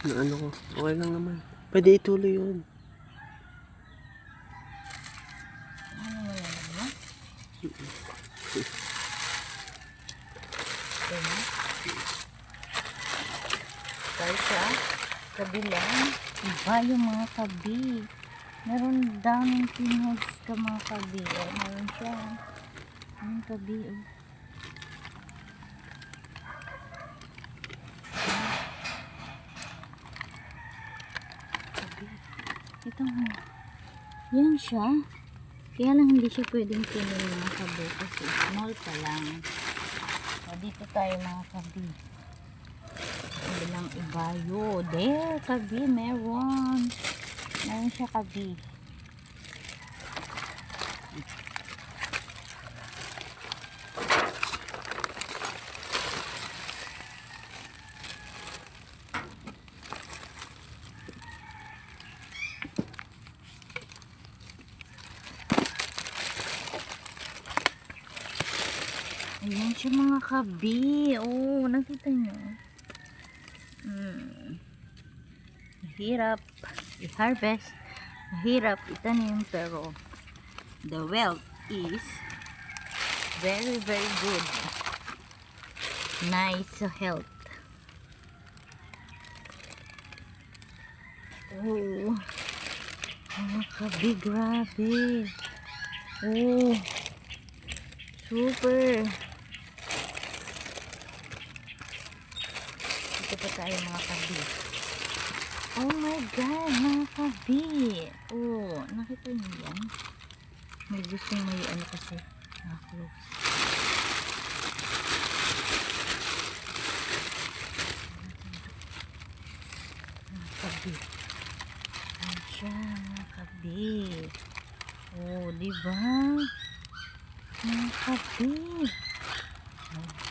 na ano ko. Okay lang naman. Pwede ituloy yun. Ano wala naman? Kahit sa kabilang, iba yung mga kabi. Meron daming pinholes ka mga kabi. O, meron siya. Ang kabi, oh. Ito nga. Yan siya. Kaya lang hindi siya pwedeng punin mga kabi kasi small pa lang. O, dito tayo mga kabi. Bilang ibayo. There, kabi, meron. Meron siya kabi. Ayan siya mga kabi. Oh, nakita nyo. Mahirap i-harvest. Mahirap itanim pero the wealth is very very good. Nice to health. Oh, mga kabi, grabe. Oh, super. Dito pa tayo mga kabi. Oh my god, mga kabi. Oh, nakita niyo yan? May gustong may ano kasi close. Mga kabi. Ayan siya, mga kabi. Oh, diba? Mga kabi. Oh.